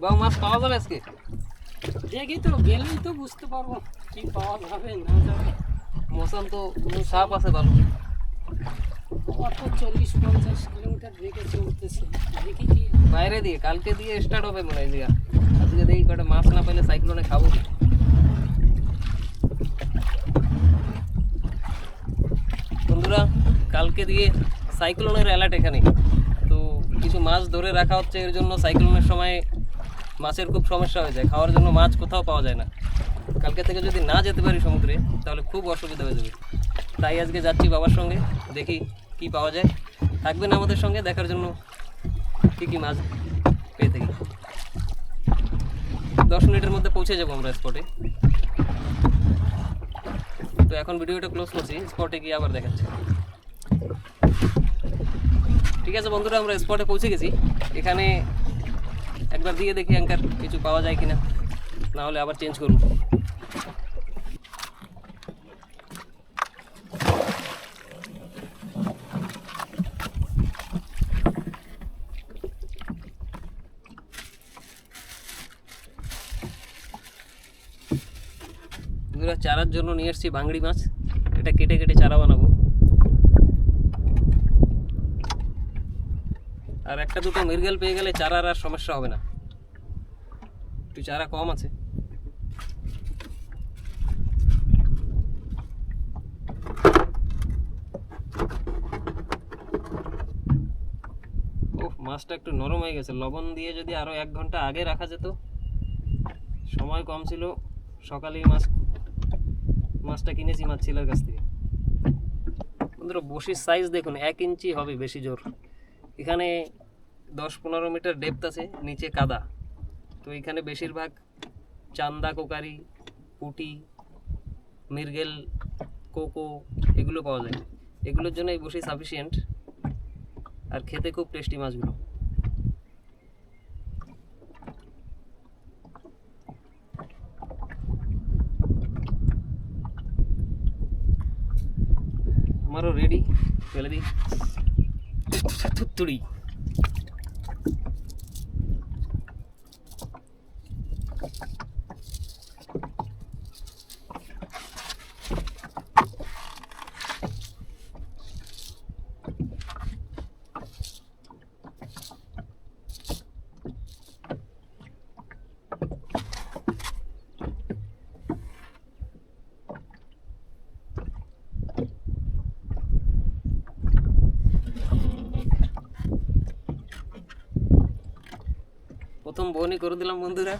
বাবু মাছ পাওয়া যাবে আজকে? দেখি তো, গেলেই তো বুঝতে পারবো কি পাওয়া যাবে না যাবে। মৌসুম তো সাপ আছে ভালো। অত 40-50 কিলোমিটার বেগে চলতেছে, দেখি কি বাইরে দিয়ে কালকে দিয়ে স্টার্ট হবে মনে হয়। জিয়া আজকে দেখি কটা মাছ না পেলে সাইক্লোনে খাবো। বন্ধুরা কালকে দিয়ে সাইক্লোনের অ্যালার্ট এখানে, তো কিছু মাছ ধরে রাখা হচ্ছে। এর জন্য সাইক্লোনের সময় মাছের খুব সমস্যা হয়ে যায়, খাওয়ার জন্য মাছ কোথাও পাওয়া যায় না। কালকে থেকে যদি না যেতে পারি সমুদ্রে তাহলে খুব অসুবিধা হয়ে যাবে। তাই আজকে যাচ্ছি বাবার সঙ্গে, দেখি কি পাওয়া যায়। থাকবেন আমাদের সঙ্গে দেখার জন্য কী কী মাছ পেয়ে থাকি। 10 মিনিটের মধ্যে পৌঁছে যাবো আমরা স্পটে। তো এখন ভিডিওটা ক্লোজ করছি, স্পটে গিয়ে আবার দেখাচ্ছি। ঠিক আছে বন্ধুরা, আমরা স্পটে পৌঁছে গেছি। এখানে একবার দিয়ে দেখি অ্যাঙ্কার কিছু পাওয়া যায় কিনা, না হলে আবার চেঞ্জ করব। বন্ধুরা চারার জন্য নিয়ে এসেছি ভাঙড়ি মাছ। এটা কেটে কেটে চারা বানাবো। আর একটা দুটো মৃগেল পেয়ে গেলে চারার আর সমস্যা হবে না। একটু চারা কম আছে। ও মাছটা একটু নরম হয়ে গেছে। লবণ দিয়ে যদি আরো 1 ঘন্টা আগে রাখা যেত, সময় কম ছিল, সকালেই মাছটা কিনেছি মাছ ছেলের কাছ থেকে। বন্ধুরা বসির সাইজ দেখুন, 1 ইঞ্চি হবে বেশি জোর। এখানে 10-15 মিটার ডেপথ আছে, নিচে কাদা। তো এখানে বেশিরভাগ চান্দা, কোকারি, পুঁটি, মৃগেল, কোকো এগুলো পাওয়া যায়। এগুলোর জন্য এই বসি সাফিসিয়েন্ট। আর খেতে খুব টেস্টি মাছগুলো। আমারও রেডি, ফেলে দিই। থুতুড়ি প্রথম বহনি করে দিলাম বন্ধুরা।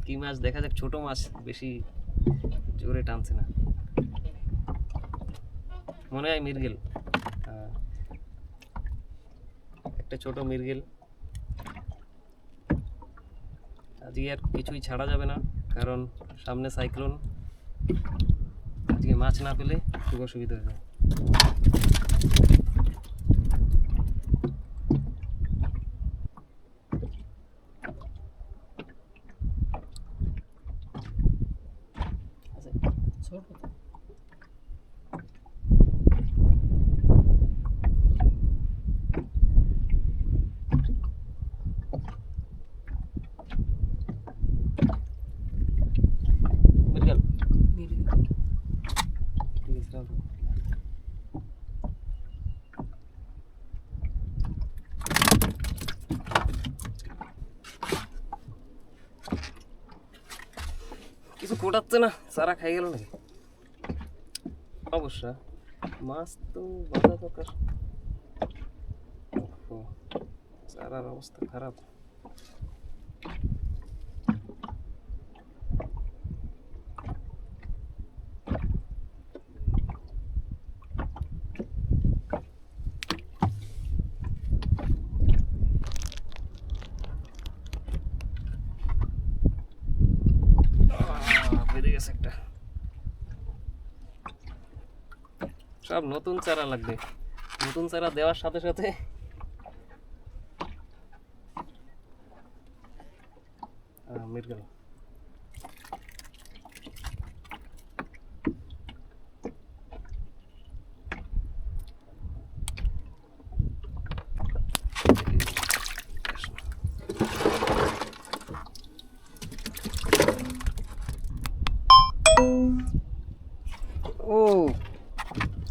কি মাছ দেখা যাক, ছোট মাছ, বেশি জোরে টানছে না, মনে হয় মৃগেল। একটা ছোট মৃগেল। আজকে আর কিছুই ছাড়া যাবে না, কারণ সামনে সাইক্লোন। আজকে মাছ না পেলে খুব অসুবিধা হয়ে যাবে। ছোট মৃগেল কিছু কোটাচ্ছে না, সারা খাই গেল নাকি? অবশ্য মাছ তো বাঁধা দরকার। সারার অবস্থা খারাপ। বেঁধে গেছে একটা। সব নতুন চারা লাগবে। নতুন চারা দেওয়ার সাথে সাথে মৃগেল।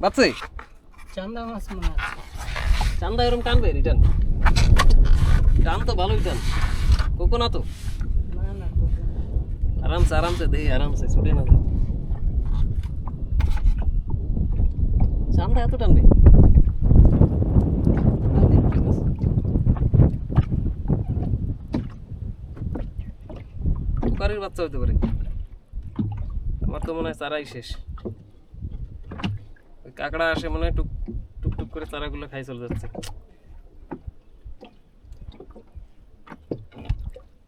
বাচ্চে চান্দা মাছ মনে আছে। চান্দা এরকম টানবে রিটার্ন টান তো ভালোই টান কোকো না তো না না কোকো না। আরামসে আরামসে দেই আরামসে ছুটে না যায়। চান্দা এত টানবে কুকারের বাচ্চা হতে পারে আমার তো মনে হয় চারাই শেষ ওই কাঁকড়া আসে মনে হয় টুক টুক টুক করে চারাগুলো খাই চলে যাচ্ছে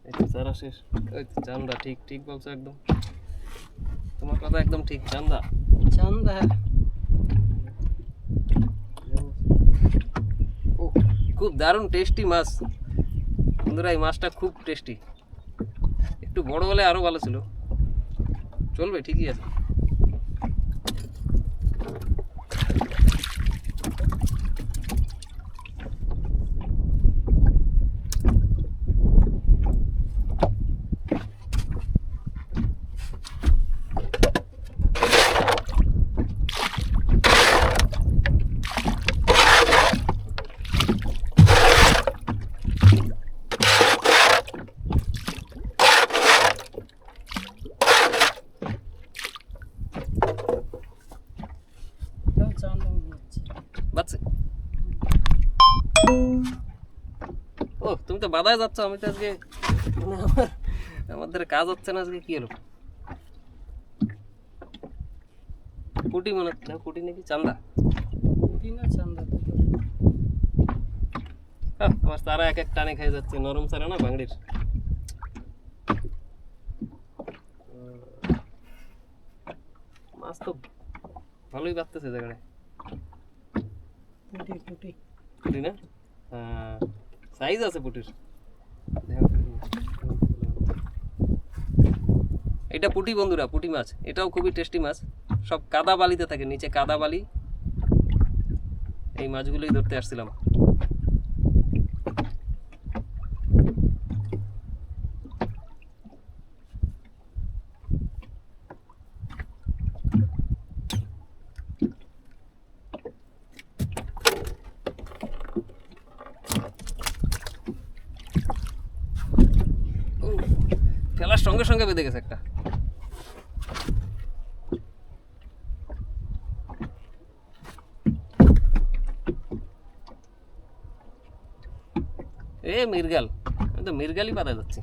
এই তো চারা শেষ ওই তো চান্দা ঠিক ঠিক বলছো একদম তোমার কথা একদম ঠিক চান্দা চান্দা ও খুব দারুণ টেস্টি মাছ বন্ধুরা এই মাছটা খুব টেস্টি একটু বড় হলে আরো ভালো ছিল চলবে ঠিকই আছে কেউ চান্দা নিচ্ছে। বাচ্চা ও তুমি তো বাধায় যাচ্ছ আমি তো আজকে মানে আমাদের কাজ হচ্ছে না আজকে কি হলো পুটি মনে হচ্ছে না পুটি নাকি চান্দা পুঁটি না চান্দা দুটো। আমার তারা এক এক টানে খেয়ে যাচ্ছে নরম সারা না বাংড়ির মাছ তো ভালোই বাড়তেছে জায়গায় পুঁটি পুঁটি পুটি না হ্যাঁ সাইজ আছে পুটির এটা পুটি বন্ধুরা পুটি মাছ এটাও খুবই টেস্টি মাছ সব কাদা বালিতে থাকে নিচে কাদা বালি এই মাছগুলোই ধরতে আসছিলাম ফেলার সঙ্গে সঙ্গে বেঁধে গেছে একটা এ মির্গাল আমি তো মির্গালই পাতা যাচ্ছি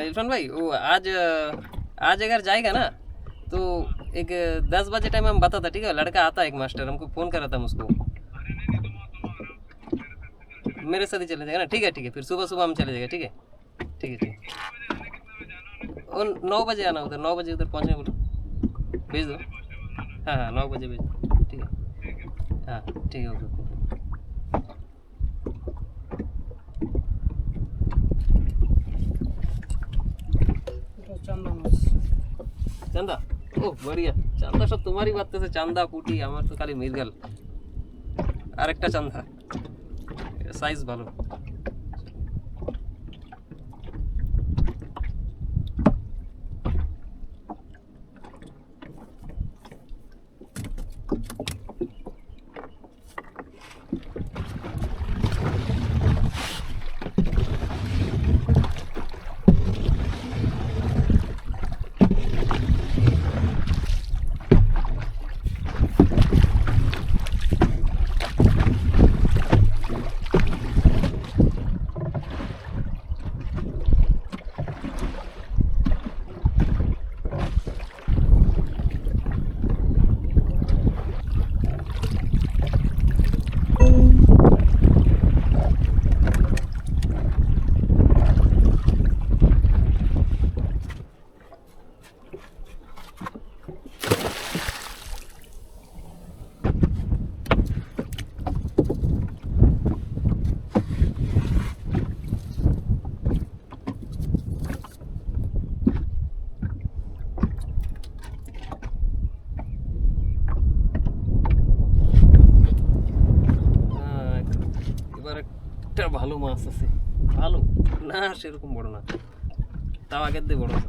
इरफान भाई वो आज अगर जाएगा ना तो एक 10 बजे टाइम हम बताता ठीक है लड़का आता है एक मास्टर हमको फ़ोन करा था मुझको मेरे साथ ही चले जाएगा ना ठीक है फिर सुबह सुबह हम चले जाएगा ठीक है ठीक है वो 9 बजे आना उधर 9 बजे उधर पहुँचने बोलो भेज दो हाँ हाँ 9 बजे भेज दो ठीक है हाँ ठीक है ओके চান্দা মাছ চান্দা ও বড়িয়া চান্দা সব তোমারই বাড়তেছে চান্দা পুটি আমার তো খালি মির্গাল আরেকটা চান্দা সাইজ ভালো একটা ভালো মাছ আছে, ভালো না সেরকম বড় না, তাও আগের দিয়ে বড় আছে।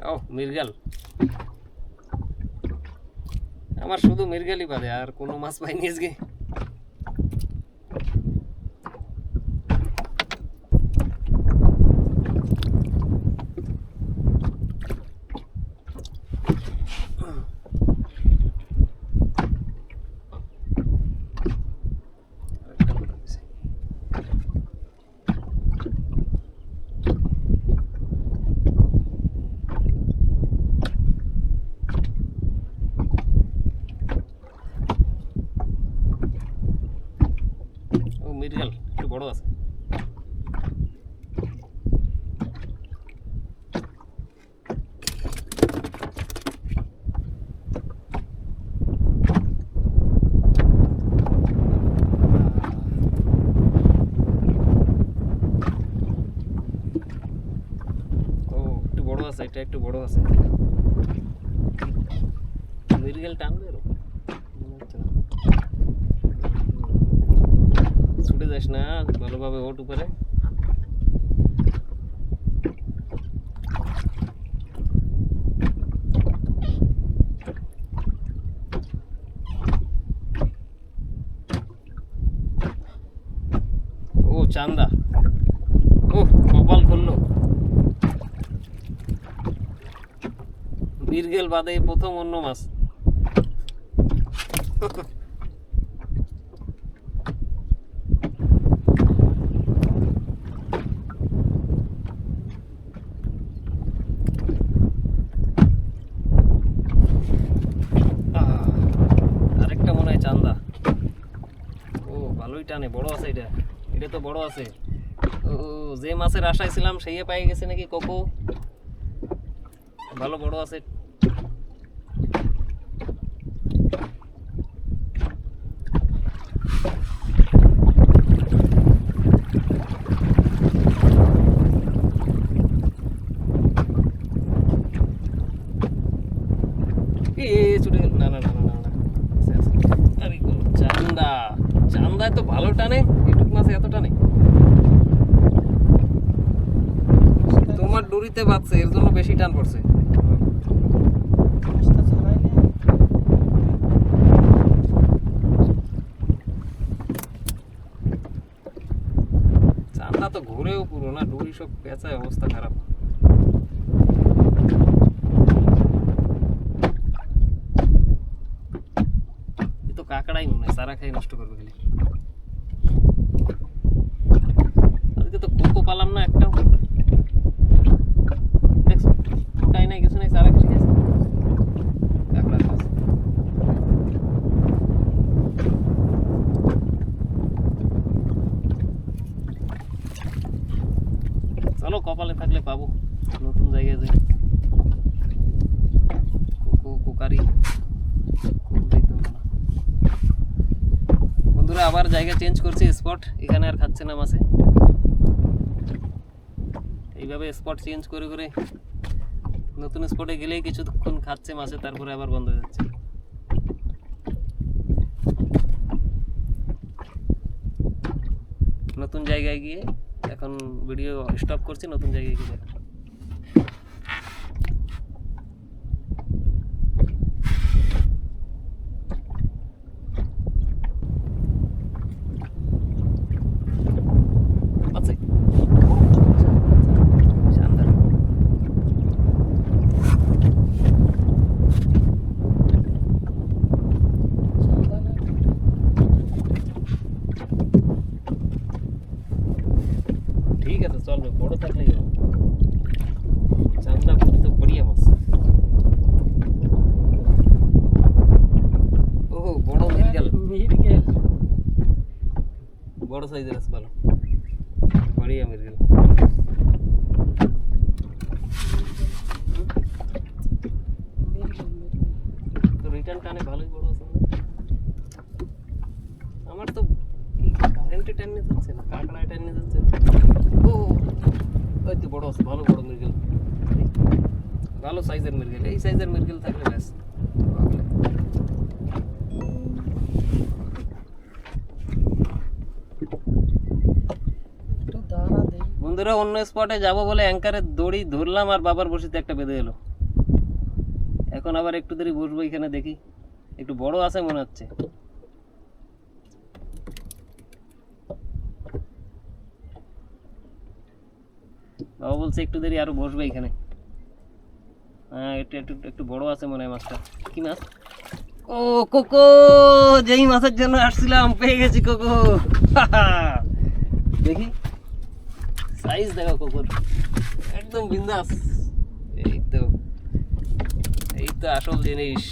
ও মৃগেল, আমার শুধু মৃগেলই বাদে আর কোনো মাছ পাইনি আজকে। ও মৃগেল একটু বড় আছে। ও একটু বড় আছে, এটা একটু বড় আছে। মৃগেল টানবে এরকম মনে হচ্ছে না। ছুটে যাস না, ভালোভাবে ওঠ উপরে। ও চান্দা, ও কপাল খুললো। মৃগেল বাদে এই প্রথম অন্য মাছ। আরেকটা মনে হয় চান্দা। ও ভালোই টানে, বড় আছে এটা, এটা তো বড় আছে। ও যে মাছের আশায় ছিলাম সেই পাই গেছে নাকি কোকো, ভালো বড় আছে। ছুটে গেল, না না না না না, আছে আছে। আরে চান্দা, চান্দায় তো ভালো টানে, এটুক মাছে এত টানে। তোমার ডুরিতে বাজছে এর জন্য বেশি টান পড়ছে। চান্দা তো ঘুরেও পুরো না, ডুরি সব পেঁচায়, অবস্থা খারাপ। এ তো কাঁকড়াই মনে হয়, সারা খাই নষ্ট করবে খালি। আজকে তো কোকো পালাম না একটাও, দেখছো তাই নাই কিছু নাই, সারা কিছু গেছে কাঁকড়া গাছ। চলো কপালে থাকলে পাবো, নতুন জায়গায় যাই। কোকো কোকারি বন্ধুরা, আবার জায়গা চেঞ্জ করছি, স্পট এখানে আর খাচ্ছে না মাছে। এইভাবে স্পট চেঞ্জ করে করে নতুন স্পটে গেলেই কিছুক্ষণ খাচ্ছে মাছে, তারপরে আবার বন্ধ হয়ে যাচ্ছে। নতুন জায়গায় গিয়ে এখন ভিডিও স্টপ করছি, নতুন জায়গায় গিয়ে দেখা। আছে চান্দা, ঠিক আছে চলবে, বড় থাকলেই হবে। চান্দা পুরি তো বড়িয়া মাছ। ও বড় মৃগেল, মৃগেল বড় সাইজের আছে, ভালো বড়িয়া মৃগেল। তো রিটার্ন টানে ভালোই বড় আছে। আমার তো কারেন্টে টানে যাচ্ছে না, কাঁকড়ায় টানে যাচ্ছে। ও ওই তো বড় আছে, ভালো বড় মৃগেল। ভালো সাইজের মৃগেল, এই সাইজের মৃগেল থাকলে ব্যাস। একটু দাঁড়া দেই। বন্ধুরা অন্য স্পটে যাব বলে অ্যাঙ্কারের দড়ি ধরলাম আর বাবার বসিতে একটা বেঁধে এলো। এখন আবার একটু দেরি বসবো এখানে, দেখি একটু বড় আছে মনে হচ্ছে। বাবা বলছে একটু দেরি আরো বসবে এখানে। হ্যাঁ একটু একটু একটু বড় আছে মনে হয় মাছটা। কি মাছ? ও কোকো, যেই মাছের জন্য আসছিলাম পেয়ে গেছি কোকো। দেখি সাইজ দেখো কোকোর, একদম বিন্দাস। এই তো, এই তো আসল জিনিস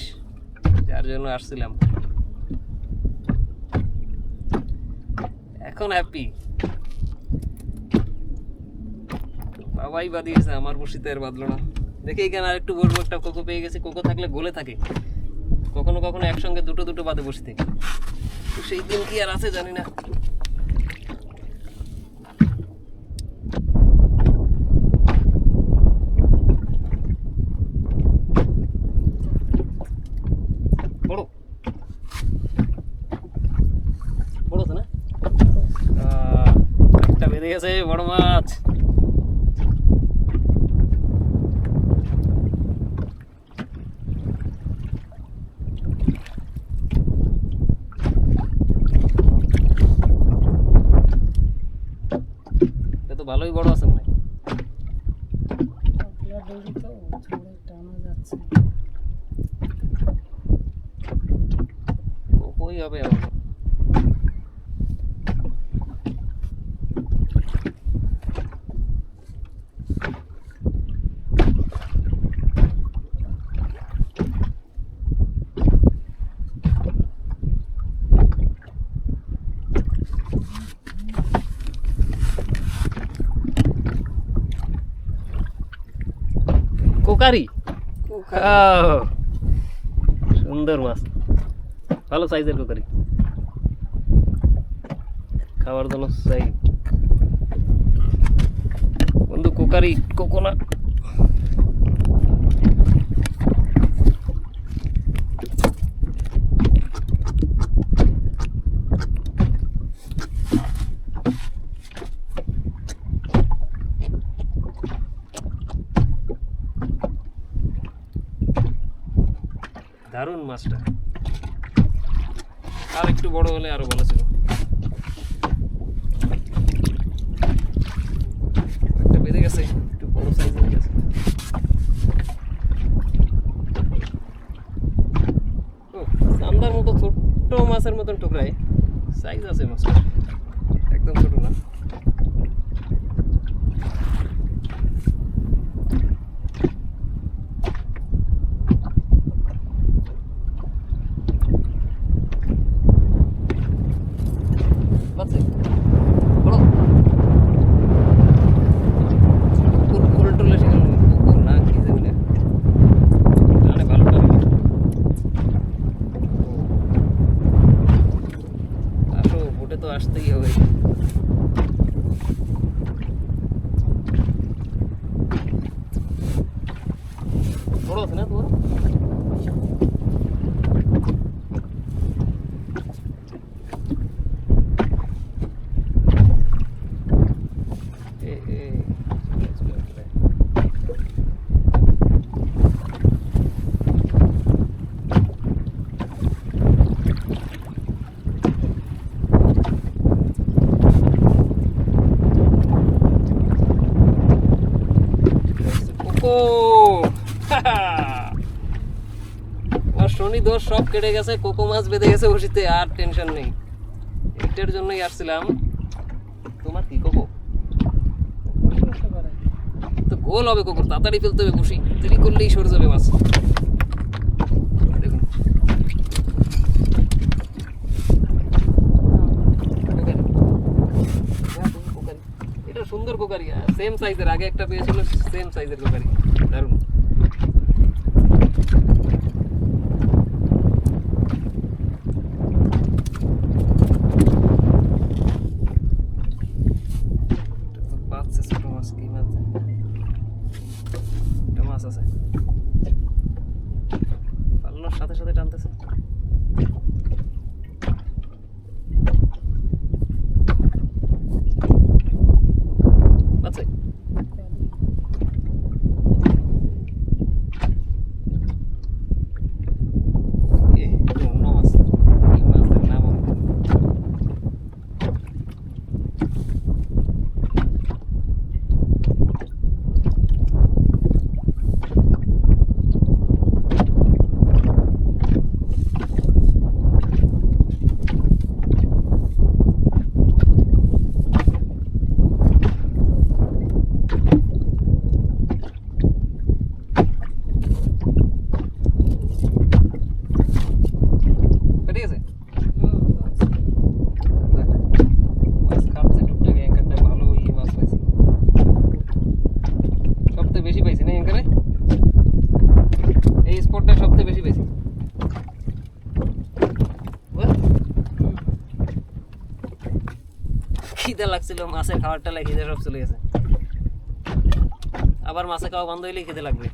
যার জন্য আসছিলাম। এখন হ্যাপি। বাবাই বাদিয়েছে, আমার বসিতে আর বাদলো না। দেখি এখানে আর একটু বসবো, একটা কোকো পেয়ে গেছি। কোকো থাকলে গোলে থাকে, কখনো কখনো একসঙ্গে দুটো দুটো বাদে বসতে। তো সেই দিন কি আর আছে জানি না। বড় বড় তো না, একটা বেঁধে গেছে বড় মাছ। তো ভালোই বড় আছে মনে হয়। পাতলা দড়ি তো ঝড়ে টানা যাচ্ছে। কই হবে আবার। কোকারি, সুন্দর মাছ, ভালো সাইজের কোকারি, খাওয়ার জন্য চাই বন্ধু। কোকারি কোকোনা দারুণ মাছটা। আর একটু বড় হলে আরো ভালো ছিল। একটা বেঁধে গেছে, একটু বড় সাইজের গেছে। ও চান্দার মতো ছোট্ট মাছের মতন ঠোকরায়, সাইজ আছে মাছটা, একদম ছোট না। বাচ্চা বড় কুকুর টুলে সেখানে কুকুর না কি জানি না, টানে ভালো টানে। আসো বোটে তো আসতেই হবে। বড় আছে না তোমার? আমার শনি দোষ সব কেটে গেছে, কোকো মাছ বেঁধে গেছে বসিতে, আর টেনশন নেই। এটার জন্যই আসছিলাম। তোমার কি কোকো? তো গোল হবে কোকো, তাড়াতাড়ি ফেলতে হবে বসি, দেরি করলেই সরে যাবে মাছ। দেখুন এটা সুন্দর কোকারি, সেম সাইজের। আগে একটা পেয়েছিল সেম সাইজের কোকারি, দারুণ। ছোট মাছ, কি মাছ? একটা মাছ আছে। টানানোর সাথে সাথে টানতেছে। আচ্ছা অন্য মাছ, এই মাছটার নাম আমি জানি না। ঠিক আছে, মাছ খাচ্ছে টুকটাক। অ্যাঙ্কারটা ভালো ইয়ে মাছ পাইছি, সবথেকে বেশি পাইছি না অ্যাঙ্কারে, এই স্পটটা সবথেকে বেশি পাইছি। খিদে লাগছিল, মাছের খাবারটা লাগে খিদে সব চলে গেছে। আবার মাছে খাওয়া বন্ধ হইলেই খিদে লাগবে।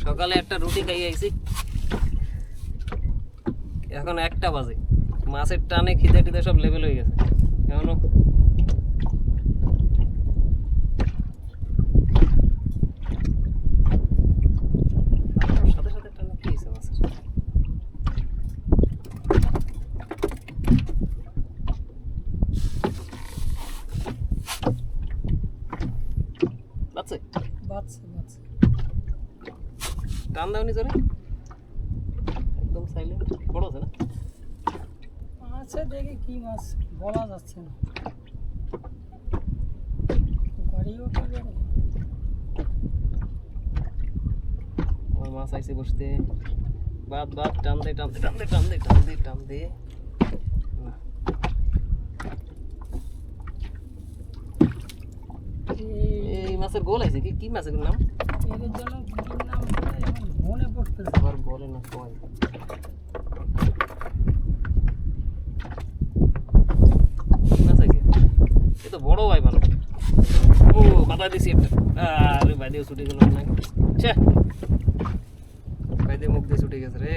সকালে একটা রুটি খাইয়ে আইছি, এখন 1টা বাজে। মাছের টানে খিদে টিদে সব লেভেল হয়ে গেছে। এখনো সাথে সাথে টানে কি হয়েছে মাছের? বাচ্চা বাচ্চা বাচ্চা টান দাওনি জোরে, একদম সাইলেন্ট। বড় আছে না? আচ্ছা দেখি কি মাছ বলা যাচ্ছে না, গাড়িও কি বড়। আমার মাছ আইসে বসতে। বাদ বাদ, টান দে টান দে টান দে টান দে টান দে টান দে। না, এই মাছের গোল আইছে কি? কি মাছের নাম? এর জন্য কি নাম বলে এখন মনে পড়তেছে। আবার বলে না সবাই। কি মাছ আইছে? এ তো বড় ভাই, ভালো। ও বাধা দিছি একটা। আরে বাইদেও ছুটে গেল না। ছে, বাইদে মুখ দিয়ে ছুটে গেছে রে।